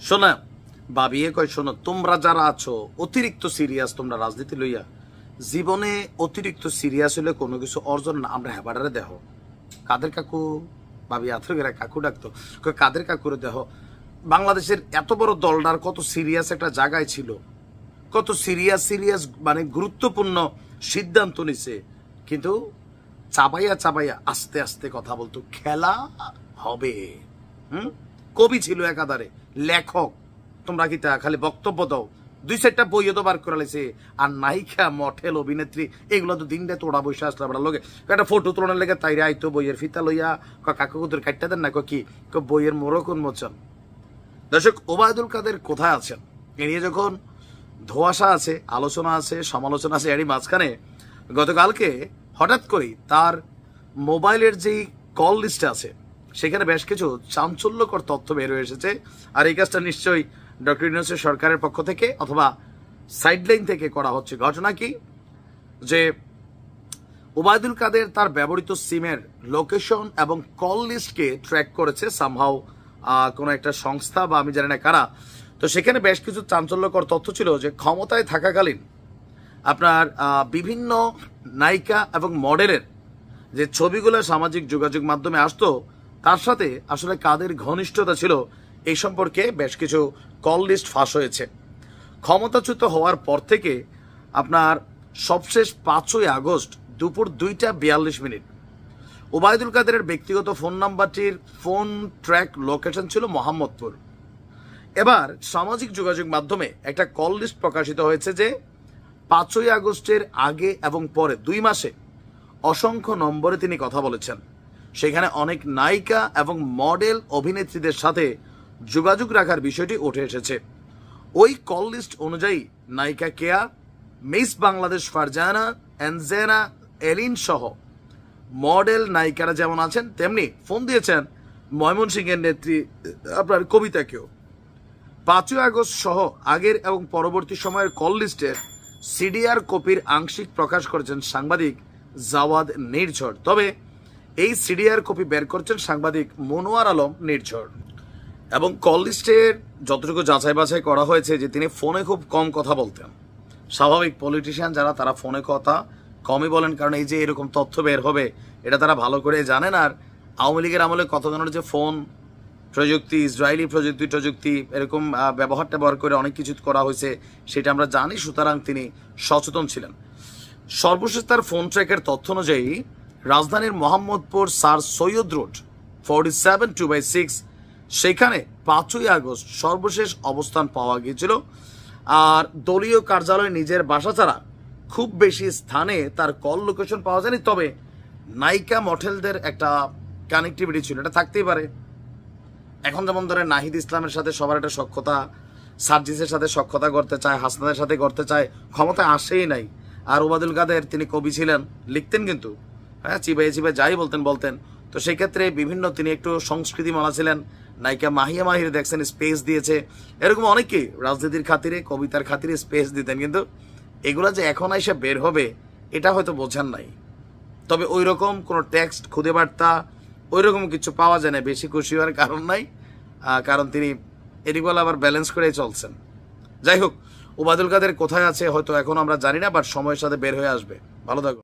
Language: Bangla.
শোনা ভাবিয়ে কয়, শোনো তোমরা যারা আছো অতিরিক্ত সিরিয়াস, তোমরা রাজনীতি লইয়া জীবনে অতিরিক্ত সিরিয়াস হলে কোনো কিছু অর্জন না। আমরা হেবাডারে দেহ কাদের কাকু, ভাবি আথেরা কাকু ডাকতো, কাদের কাকুরে দেহ বাংলাদেশের এত বড় দলটার কত সিরিয়াস একটা জায়গায় ছিল, কত সিরিয়াস মানে গুরুত্বপূর্ণ সিদ্ধান্ত নিছে, কিন্তু চাবাইয়া আস্তে আস্তে কথা বলতো খেলা হবে। কবি ছিল একাধারে, লেখক, তোমরা কি তা খালি বক্তব্য দাও, 2-4টা বইও তো বার করে লাইছে। আর নায়িকা, মডেল, অভিনেত্রী এগুলো তো দিন রাত ওড়া বসে আসলে আমরা লোকে একটা ফটো তোলার লেগে তাইরে আইতো বইয়ের ফিতা লইয়া কাকু কুতুর কাটতে দেন না কি বইয়ের মোড়ক উন্মোচন। দর্শক, ওবায়দুল কাদের কোথায় আছেন এ নিয়ে যখন ধোঁয়াশা আছে, আলোচনা আছে, সমালোচনা আছে, এরই মাঝখানে গতকালকে হঠাৎ করেই তার মোবাইলের যেই কল লিস্ট আছে সেখানে বেশ কিছু চাঞ্চল্যকর তথ্য বের হয়ে এসেছে। আর এই কাজটা নিশ্চয়ই ডক্টর ইউনূসের সরকারের পক্ষ থেকে অথবা সাইডলাইন থেকে করা হচ্ছে। ঘটনা কি, যে ওবায়দুল কাদের তার ব্যবহৃত সিমের লোকেশন এবং কল লিস্টকে ট্র্যাক করেছে সামহাউ কোনো একটা সংস্থা বা আমি জানি না কারা। তো সেখানে বেশ কিছু চাঞ্চল্যকর তথ্য ছিল যে ক্ষমতায় থাকাকালীন আপনার বিভিন্ন নায়িকা এবং মডেলের যে ছবিগুলো সামাজিক যোগাযোগ মাধ্যমে আসতো তার সাথে আসলে কাদের ঘনিষ্ঠতা ছিল এই সম্পর্কে বেশ কিছু কল লিস্ট ফাঁস হয়েছে। ক্ষমতাচ্যুত হওয়ার পর থেকে আপনার সবশেষ 5ই আগস্ট দুপুর 2:42 ওবায়দুল কাদেরের ব্যক্তিগত ফোন নাম্বারটির ফোন ট্র্যাক লোকেশন ছিল মোহাম্মদপুর। এবার সামাজিক যোগাযোগ মাধ্যমে একটা কল লিস্ট প্রকাশিত হয়েছে যে 5ই আগস্টের আগে এবং পরে 2 মাসে অসংখ্য নম্বরে তিনি কথা বলেছেন। সেখানে অনেক নায়িকা এবং মডেল অভিনেত্রীদের সাথে যোগাযোগ রাখার বিষয়টি উঠে এসেছে। ওই কল লিস্ট অনুযায়ী নায়িকা কেয়া, মিস বাংলাদেশ ফারজানা, এনজেনা, এলিন সহ মডেল নায়িকারা যেমন আছেন তেমনি ফোন দিয়েছেন ময়মনসিংহের নেত্রী আপনার কবিতাকেও। 5ই আগস্ট সহ আগের এবং পরবর্তী সময়ের কল লিস্টের সিডিআর কপির আংশিক প্রকাশ করেছেন সাংবাদিক জাওয়াদ নির্ঝর। তবে এই সিডিআর কপি বের করছেন সাংবাদিক মনোয়ার আলম নির্ঝর। এবং কল লিস্টের যতটুকু যাচাই বাছাই করা হয়েছে যে তিনি ফোনে খুব কম কথা বলতেন। স্বাভাবিক, পলিটিশিয়ান যারা তারা ফোনে কথা কমই বলেন, কারণ এই যে এরকম তথ্য বের হবে এটা তারা ভালো করে জানেন। আর আওয়ামী লীগের আমলে কতজনের যে ফোন প্রযুক্তি, ইসরায়েলি প্রযুক্তি এরকম ব্যবহার করে অনেক কিছু করা হয়েছে সেটা আমরা জানি, সুতরাং তিনি সচেতন ছিলেন। সর্বশেষ তার ফোন ট্র্যাকের তথ্য অনুযায়ী রাজধানীর মোহাম্মদপুর স্যার সৈয়দ রোড 47-2/6 সেখানে 5ই আগস্ট সর্বশেষ অবস্থান পাওয়া গিয়েছিল। আর দলীয় কার্যালয় নিজের বাসা ছাড়া খুব বেশি স্থানে তার কল লোকেশন পাওয়া যায়নি। তবে নায়িকা মডেলদের একটা কানেক্টিভিটি ছিল, এটা থাকতেই পারে। এখন যেমন ধরে নাহিদ ইসলামের সাথে সবার একটা সখ্যতা, সার্জিসের সাথে সখ্যতা করতে চায়, হাসনাদের সাথে করতে চায়, ক্ষমতায় আসেই নাই। আর ওবায়দুল কাদের তিনি কবি ছিলেন, লিখতেন কিন্তু হ্যাঁ চিবাই যাই বলতেন। তো সেই ক্ষেত্রে বিভিন্ন তিনি একটু সংস্কৃতি মালা ছিলেন। নায়িকা মাহিয়া মাহির দেখছেন স্পেস দিয়েছে, এরকম অনেকেই রাজনীতির খাতিরে, কবিতার খাতিরে স্পেস দিতেন। কিন্তু এগুলা যে এখন এসে বের হবে এটা হয়তো বোঝেন নাই। তবে ওই রকম কোনো টেক্সট, খুদে বার্তা ওইরকম কিছু পাওয়া যায় না। বেশি খুশি হওয়ার কারণ নাই, কারণ তিনি এদিকবেলা আবার ব্যালেন্স করে চলছেন। যাই হোক, ওবায়দুল কাদের কোথায় আছে হয়তো এখন আমরা জানি না, বাট সময়ের সাথে বের হয়ে আসবে। ভালো থাকুন।